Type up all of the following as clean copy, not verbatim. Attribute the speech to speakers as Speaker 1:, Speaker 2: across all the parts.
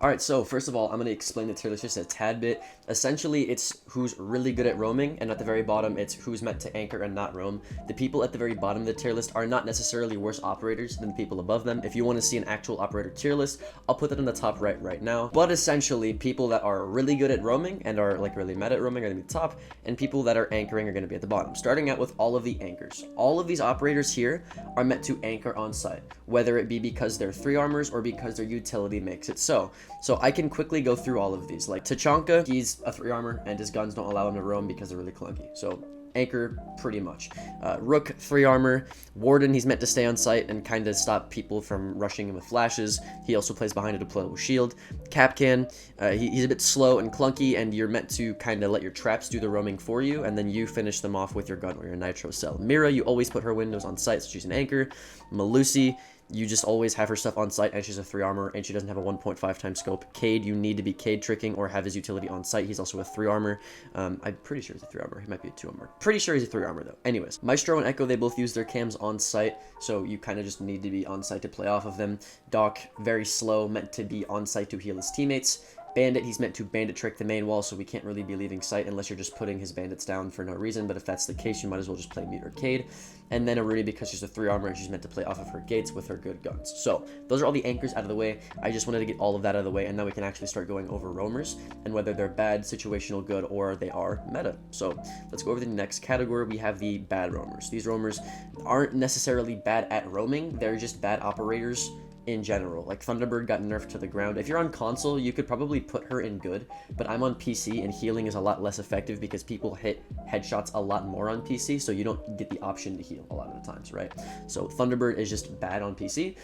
Speaker 1: Alright, so first of all, I'm going to explain the tier list just a tad bit. Essentially, it's who's really good at roaming, and at the very bottom, it's who's meant to anchor and not roam. The people at the very bottom of the tier list are not necessarily worse operators than the people above them. If you want to see an actual operator tier list, I'll put that in the top right now. But essentially, people that are really good at roaming and are like really mad at roaming are going to be the top, and people that are anchoring are going to be at the bottom. Starting out with all of the anchors. All of these operators here are meant to anchor on site, whether it be because they're 3 armors or because their utility makes it so. So I can quickly go through all of these. Like Tachanka, he's a 3 armor and his guns don't allow him to roam because they're really clunky. So anchor pretty much. Rook, 3 armor. Warden, he's meant to stay on site and kind of stop people from rushing him with flashes. He also plays behind a deployable shield. Capcan, he's a bit slow and clunky, and you're meant to kind of let your traps do the roaming for you, and then you finish them off with your gun or your nitro cell. Mira, you always put her windows on site, so she's an anchor. Malusi, you just always have her stuff on site, and she's a 3 armor, and she doesn't have a 1.5 times scope. Cade, you need to be Cade tricking or have his utility on site. He's also a 3 armor. I'm pretty sure he's a 3 armor. He might be a 2 armor. Pretty sure he's a 3 armor, though. Anyways, Maestro and Echo, they both use their cams on site, so you kind of just need to be on site to play off of them. Doc, very slow, meant to be on site to heal his teammates. Bandit, he's meant to bandit trick the main wall, so we can't really be leaving site unless you're just putting his bandits down for no reason, but if that's the case, you might as well just play Mute or Cade. And then Arudi, because she's a 3 armor and she's meant to play off of her gates with her good guns. So, those are all the anchors out of the way. I just wanted to get all of that out of the way, and now we can actually start going over roamers, and whether they're bad, situational, good, or they are meta. So, let's go over the next category. We have the bad roamers. These roamers aren't necessarily bad at roaming, they're just bad operators in general. Like Thunderbird got nerfed to the ground. If you're on console, you could probably put her in good, but I'm on PC and healing is a lot less effective because people hit headshots a lot more on PC, so you don't get the option to heal a lot of the times, right? So Thunderbird is just bad on PC.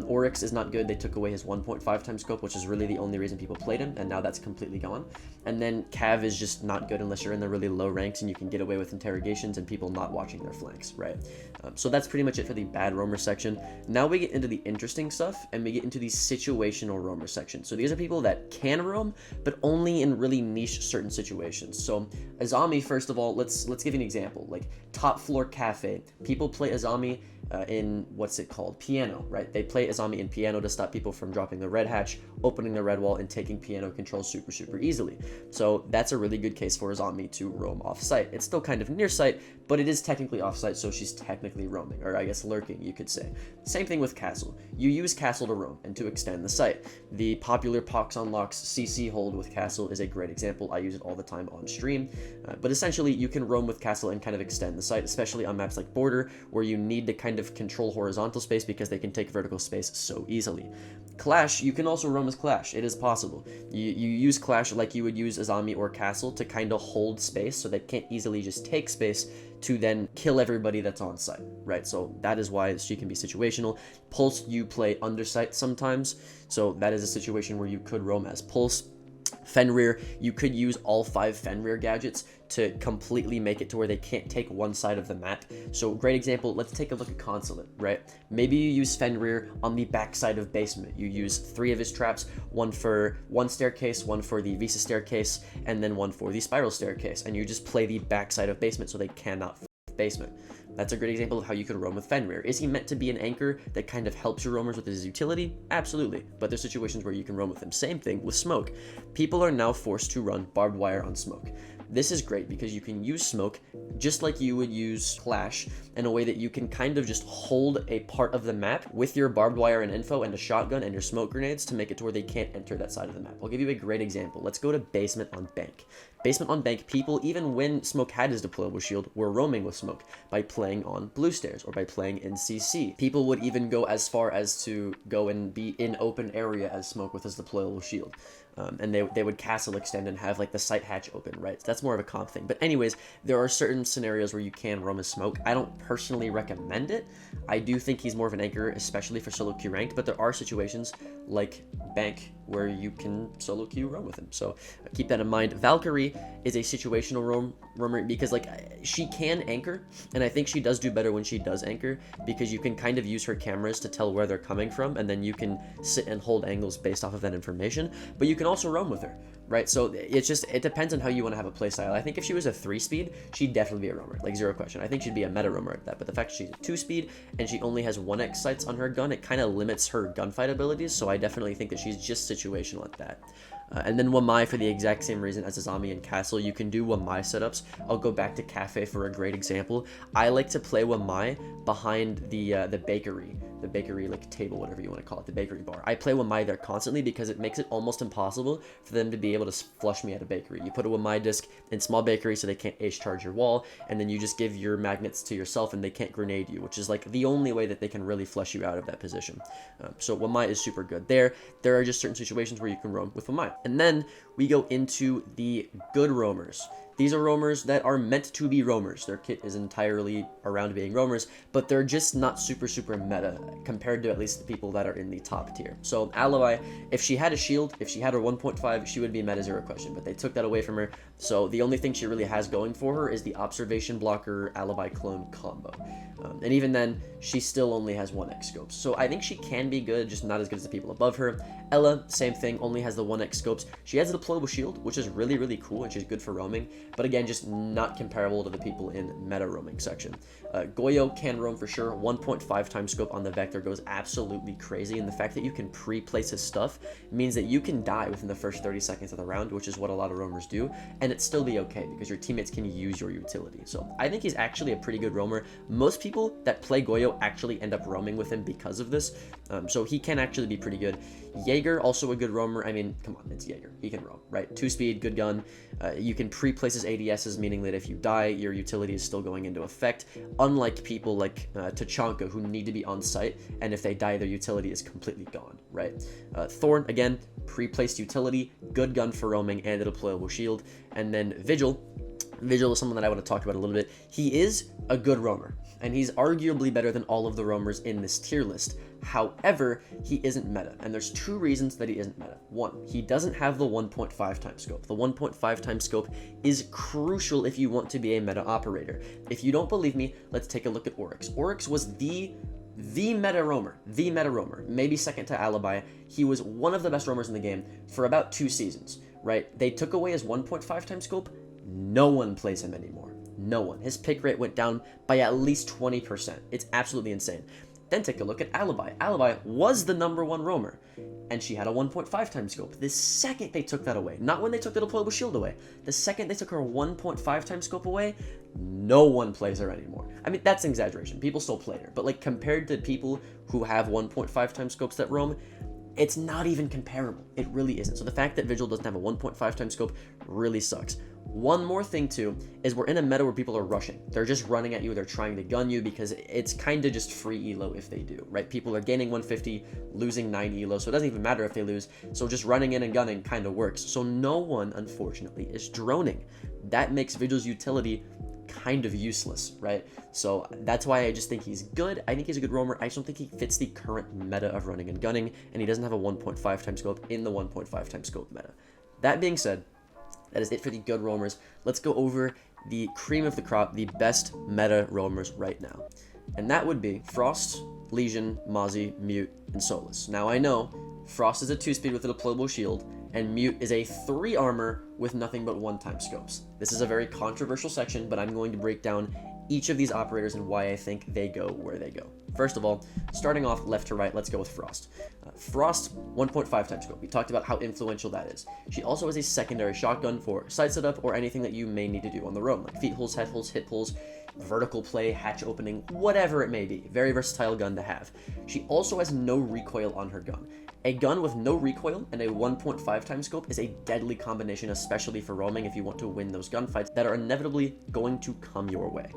Speaker 1: Oryx is not good. They took away his 1.5 times scope, which is really the only reason people played him, and now that's completely gone. And then Cav is just not good unless you're in the really low ranks and you can get away with interrogations and people not watching their flanks, right? So that's pretty much it for the bad roamer section. Now we get into the interesting stuff, and we get into the situational roamer section. So these are people that can roam, but only in really niche certain situations. So Azami, first of all, let's give you an example. Like top floor cafe, people play Azami in what's it called? Piano, right? They play Azami in piano to stop people from dropping the red hatch, opening the red wall, and taking piano control super easily. So that's a really good case for Azami to roam off site. It's still kind of near site, but it is technically off site, so she's technically roaming, or I guess lurking, you could say. Same thing with Castle. You use Castle to roam and to extend the site. The popular Pox Unlocks CC hold with Castle is a great example. I use it all the time on stream. But essentially, you can roam with Castle and kind of extend the site, especially on maps like Border, where you need to kind of control horizontal space because they can take vertical space so easily. Clash, you can also roam as Clash. It is possible. You use Clash like you would use Azami or Castle to kind of hold space so they can't easily just take space to then kill everybody that's on site, right? So that is why she can be situational. Pulse, you play undersite sometimes, so that is a situation where you could roam as Pulse. Fenrir, you could use all 5 Fenrir gadgets to completely make it to where they can't take one side of the map. So great example, let's take a look at Consulate, right? Maybe you use Fenrir on the back side of basement. You use 3 of his traps, one for one staircase, one for the Visa staircase, and then one for the spiral staircase, and you just play the back side of basement so they cannot basement. That's a great example of how you could roam with Fenrir. Is he meant to be an anchor that kind of helps your roamers with his utility? Absolutely, but there's situations where you can roam with him. Same thing with Smoke. People are now forced to run barbed wire on Smoke. This is great because you can use Smoke just like you would use Clash in a way that you can kind of just hold a part of the map with your barbed wire and info and a shotgun and your smoke grenades to make it to where they can't enter that side of the map. I'll give you a great example. Let's go to Basement on Bank. Basement on Bank, people, even when Smoke had his deployable shield, were roaming with Smoke by playing on blue stairs or by playing in CC. People would even go as far as to go and be in open area as Smoke with his deployable shield. And they would castle extend and have like the sight hatch open, right? So that's more of a comp thing. But anyways, there are certain scenarios where you can roam as Smoke. I don't personally recommend it. I do think he's more of an anchor, especially for solo queue ranked, but there are situations like Bank where you can solo queue roam with him. So keep that in mind. Valkyrie is a situational roamer because like she can anchor, and I think she does do better when she does anchor because you can kind of use her cameras to tell where they're coming from, and then you can sit and hold angles based off of that information. But you can also roam with her, right? So it depends on how you want to have a playstyle. I think if she was a 3-speed, she'd definitely be a roamer, like zero question. I think she'd be a meta roamer at that, but the fact that she's a 2-speed and she only has 1x sights on her gun, it kind of limits her gunfight abilities, so I definitely think that she's just situational at that. And then Wamai, for the exact same reason as Azami and Castle, you can do Wamai setups. I'll go back to Cafe for a great example. I like to play Wamai behind the bakery like table, whatever you want to call it, the bakery bar. I play Wamai there constantly because it makes it almost impossible for them to be able to flush me at a bakery. You put a Wamai disc in small bakery so they can't H charge your wall, and then you just give your magnets to yourself and they can't grenade you, which is like the only way that they can really flush you out of that position. So Wamai is super good there. There are just certain situations where you can roam with Wamai. And then we go into the good roamers. These are roamers that are meant to be roamers. Their kit is entirely around being roamers, but they're just not super meta compared to at least the people that are in the top tier. So Alibi, if she had a shield, if she had her 1.5, she would be meta, zero question, but they took that away from her. So the only thing she really has going for her is the observation blocker Alibi clone combo. And even then, she still only has 1x scopes. So I think she can be good, just not as good as the people above her. Ella, same thing, only has the 1x scopes. She has a deployable shield, which is really cool, and she's good for roaming. But again, just not comparable to the people in meta roaming section. Goyo can roam for sure. 1.5 times scope on the Vector goes absolutely crazy. And the fact that you can pre-place his stuff means that you can die within the first 30 seconds of the round, which is what a lot of roamers do. And it still be okay because your teammates can use your utility. So I think he's actually a pretty good roamer. Most people that play Goyo actually end up roaming with him because of this. So he can actually be pretty good. Jaeger, also a good roamer. I mean, come on, it's Jaeger. He can roam, right? 2 speed, good gun. You can pre-place his ADSs, meaning that if you die, your utility is still going into effect. Unlike people like Tachanka, who need to be on site, and if they die, their utility is completely gone, right? Thorn, again, pre-placed utility, good gun for roaming, and a deployable shield. And then Vigil. Vigil is someone that I want to talk about a little bit. He is a good roamer, and he's arguably better than all of the roamers in this tier list. However, he isn't meta, and there's 2 reasons that he isn't meta. 1, he doesn't have the 1.5 times scope. The 1.5 times scope is crucial if you want to be a meta operator. If you don't believe me, let's take a look at Oryx. Oryx was the meta roamer, maybe second to Alibi. He was one of the best roamers in the game for about 2 seasons, right? They took away his 1.5 times scope. No one plays him anymore. No one. His pick rate went down by at least 20%. It's absolutely insane. Then take a look at Alibi. Alibi was the #1 roamer, and she had a 1.5 times scope. The second they took that away, not when they took the deployable shield away, the second they took her 1.5 times scope away, no one plays her anymore. I mean, that's an exaggeration. People still play her, but like compared to people who have 1.5 times scopes that roam, it's not even comparable. It really isn't. So the fact that Vigil doesn't have a 1.5 times scope really sucks. One more thing too is we're in a meta where people are rushing. They're just running at you. They're trying to gun you because it's kind of just free elo if they do, right? People are gaining 150, losing 9 elo, so it doesn't even matter if they lose. So just running in and gunning kind of works. So no one, unfortunately, is droning. That makes Vigil's utility kind of useless, right? So that's why I just think he's good. I think he's a good roamer. I just don't think he fits the current meta of running and gunning, and he doesn't have a 1.5 times scope in the 1.5 times scope meta. That being said, that is it for the good roamers. Let's go over the cream of the crop, the best meta roamers right now. And that would be Frost, Legion, Mozzie, Mute, and Solus. Now I know Frost is a 2-speed with a deployable shield, and Mute is a 3 armor with nothing but 1 time scopes. This is a very controversial section, but I'm going to break down each of these operators and why I think they go where they go. First of all, starting off left to right, let's go with Frost. Frost, 1.5 times scope. We talked about how influential that is. She also has a secondary shotgun for side setup or anything that you may need to do on the roam, like feet holes, head holes, hit pulls, vertical play, hatch opening, whatever it may be. Very versatile gun to have. She also has no recoil on her gun. A gun with no recoil and a 1.5 times scope is a deadly combination, especially for roaming if you want to win those gunfights that are inevitably going to come your way.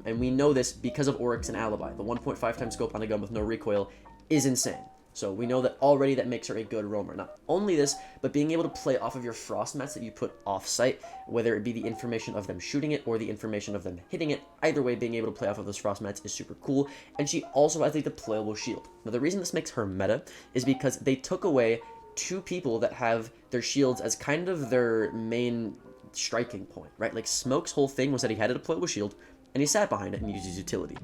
Speaker 1: And we know this because of Oryx and Alibi. The 1.5 times scope on a gun with no recoil is insane. So we know that already that makes her a good roamer. Not only this, but being able to play off of your frost mats that you put off-site, whether it be the information of them shooting it or the information of them hitting it, either way, being able to play off of those frost mats is super cool. And she also has a deployable shield. Now the reason this makes her meta is because they took away 2 people that have their shields as kind of their main striking point, right? Like Smoke's whole thing was that he had a deployable shield, and he sat behind it and used his utility.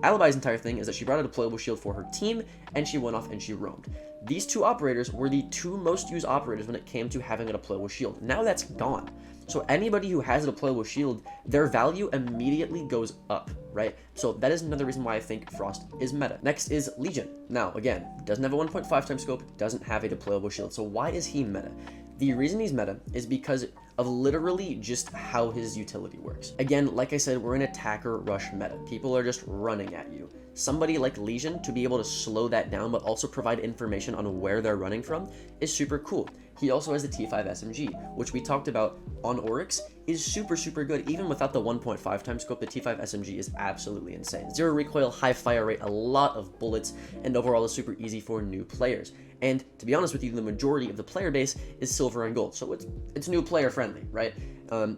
Speaker 1: Alibi's entire thing is that she brought a deployable shield for her team, and she went off and she roamed. These 2 operators were the 2 most used operators when it came to having a deployable shield. Now that's gone. So anybody who has a deployable shield, their value immediately goes up, right? So that is another reason why I think Frost is meta. Next is Legion. Now, again, doesn't have a 1.5 times scope, doesn't have a deployable shield. So why is he meta? The reason he's meta is because of literally just how his utility works. Again, like I said, we're in attacker rush meta. People are just running at you. Somebody like Legion, to be able to slow that down but also provide information on where they're running from, is super cool. He also has the T5 SMG, which we talked about on Oryx, is super good. Even without the 1.5 times scope, the T5 SMG is absolutely insane. Zero recoil, high fire rate, a lot of bullets, and overall is super easy for new players. And to be honest with you, the majority of the player base is silver and gold, so it's new player friendly, right?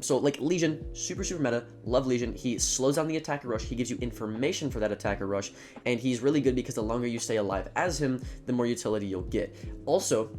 Speaker 1: So like Legion, super meta, love Legion. He slows down the attacker rush, he gives you information for that attacker rush, and he's really good because the longer you stay alive as him, the more utility you'll get. Also,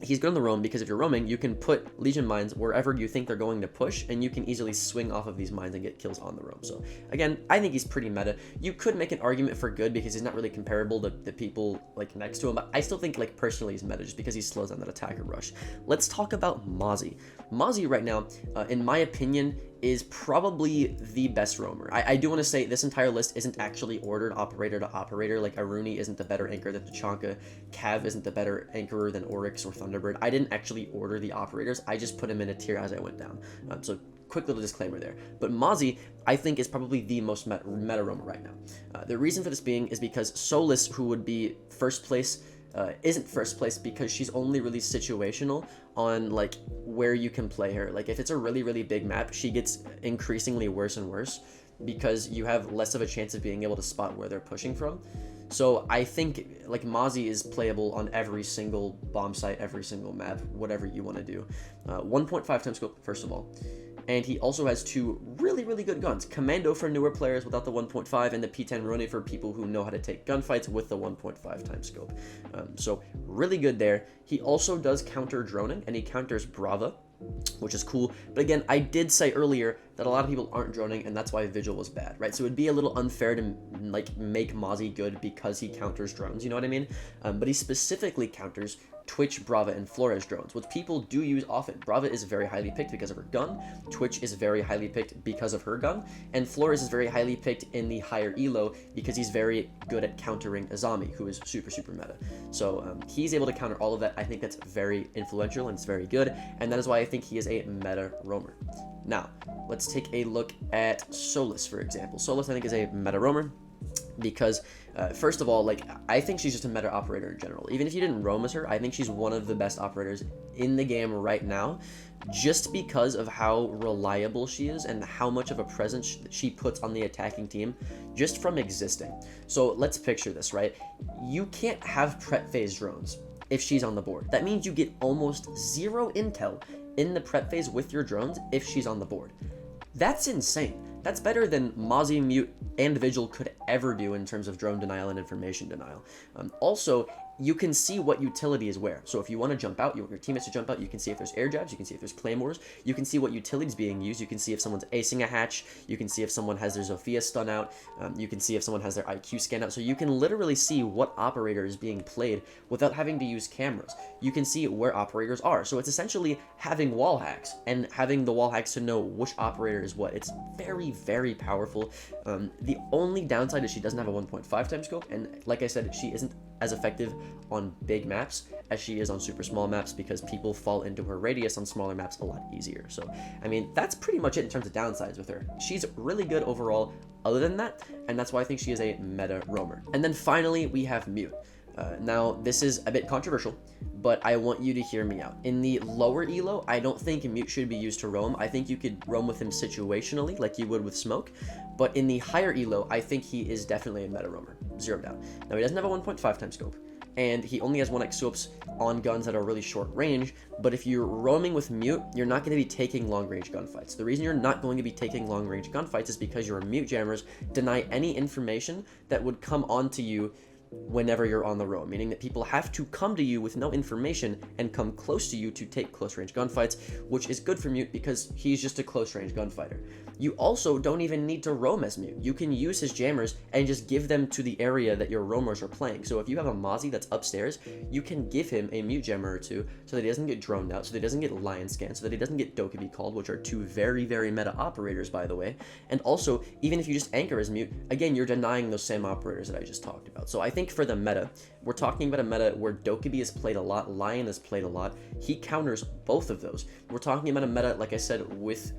Speaker 1: he's good on the roam because if you're roaming, you can put Legion mines wherever you think they're going to push, and you can easily swing off of these mines and get kills on the roam. So again, I think he's pretty meta. You could make an argument for good because he's not really comparable to the people like next to him, but I still think like personally he's meta just because he slows down that attacker rush. Let's talk about Mozzie. Mozzie right now, in my opinion, is probably the best roamer. I do want to say this entire list isn't actually ordered operator to operator. Like Aruni isn't the better anchor than Tachanka, Cav isn't the better anchorer than Oryx or Thunderbird. I didn't actually order the operators, I just put them in a tier as I went down. So quick little disclaimer there. But Mozzie, I think, is probably the most meta roamer right now. The reason for this being is because Solus, who would be first place, isn't first place because she's only really situational on like where you can play her. Like if it's a really big map, she gets increasingly worse and worse because you have less of a chance of being able to spot where they're pushing from. So I think like Mozzie is playable on every single bomb site, every single map, whatever you want to do. 1.5 times scope, first of all. And he also has two really good guns. Commando for newer players without the 1.5, and the P10 Rune for people who know how to take gunfights with the 1.5 times scope. So really good there. He also does counter droning, and he counters Brava, which is cool. But again, I did say earlier that a lot of people aren't droning, and that's why Vigil was bad, right? So it'd be a little unfair to like make Mozzie good because he counters drones, you know what I mean? But he specifically counters Twitch, Brava, and Flores drones, which people do use often. Brava is very highly picked because of her gun, Twitch is very highly picked because of her gun, and Flores is very highly picked in the higher elo because he's very good at countering Azami, who is super meta. So he's able to counter all of that. I think that's very influential and it's very good, and that is why I think he is a meta roamer. Now, let's take a look at Solus, for example. Solus, I think, is a meta roamer because first of all, like, I think she's just a meta operator in general. Even if you didn't roam as her, I think she's one of the best operators in the game right now, just because of how reliable she is and how much of a presence she puts on the attacking team just from existing. So let's picture this, right? You can't have prep phase drones if she's on the board. That means you get almost zero intel in the prep phase with your drones if she's on the board. That's insane. That's better than Mozzie, Mute, and Vigil could ever do in terms of drone denial and information denial. Also, you can see what utility is where. So if you want to jump out, you want your teammates to jump out, you can see if there's air jabs, you can see if there's claymores, you can see what utility is being used, you can see if someone's acing a hatch, you can see if someone has their Zofia stun out, you can see if someone has their IQ scan out. So you can literally see what operator is being played without having to use cameras. You can see where operators are. So it's essentially having wall hacks and having the wall hacks to know which operator is what. It's very powerful. The only downside is she doesn't have a 1.5 times scope, and like I said, she isn't as effective on big maps as she is on super small maps because people fall into her radius on smaller maps a lot easier. So I mean, that's pretty much it in terms of downsides with her. She's really good overall other than that, and that's why I think she is a meta roamer. And then finally we have Mute. Now this is a bit controversial, but I want you to hear me out. In the lower elo, I don't think Mute should be used to roam. I think you could roam with him situationally like you would with Smoke, but in the higher elo, I think he is definitely a meta roamer, zero doubt. Now he doesn't have a 1.5 times scope, and he only has 1x scopes on guns that are really short range, but if you're roaming with Mute, you're not going to be taking long range gunfights. The reason you're not going to be taking long range gunfights is because your Mute jammers deny any information that would come onto you whenever you're on the roam, meaning that people have to come to you with no information and come close to you to take close range gunfights, which is good for Mute because he's just a close range gunfighter. You also don't even need to roam as mute. You can use his jammers and just give them to the area that your roamers are playing. So if you have a Mozzie that's upstairs, you can give him a mute jammer or two so that he doesn't get droned out, so that he doesn't get lion scan, so that he doesn't get Dokkaebi called, which are two very, very meta operators, by the way. And also, even if you just anchor as mute, again, you're denying those same operators that I just talked about. So I think for the meta, we're talking about a meta where Dokkaebi is played a lot, Lion is played a lot. He counters both of those. We're talking about a meta, like I said, with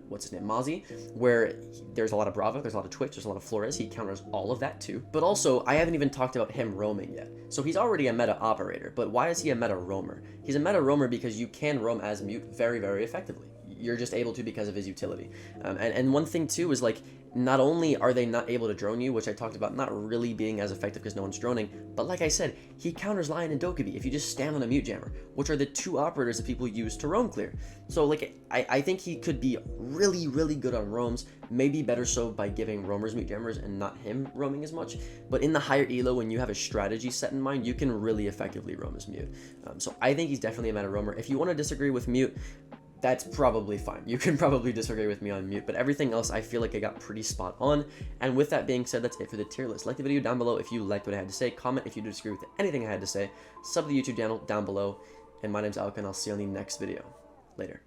Speaker 1: what's his name, Mozzie, where there's a lot of Brava, there's a lot of Twitch, there's a lot of Flores. He counters all of that too. But also, I haven't even talked about him roaming yet. So he's already a meta operator, but why is he a meta roamer? He's a meta roamer because you can roam as mute very, very effectively. You're just able to because of his utility. And one thing too is, like, not only are they not able to drone you, which I talked about not really being as effective because no one's droning, but like I said, he counters Lion and Dokkaebi if you just stand on a mute jammer, which are the two operators that people use to roam clear. So like, I think he could be really, really good on roams, maybe better so by giving roamers mute jammers and not him roaming as much. But in the higher elo, when you have a strategy set in mind, you can really effectively roam as mute. So I think he's definitely a meta roamer. If you want to disagree with mute, that's probably fine. You can probably disagree with me on mute, but everything else I feel like I got pretty spot on. And with that being said, that's it for the tier list. Like the video down below if you liked what I had to say. Comment if you disagree with anything I had to say. Sub to the YouTube channel down below. And my name's Alka, and I'll see you on the next video. Later.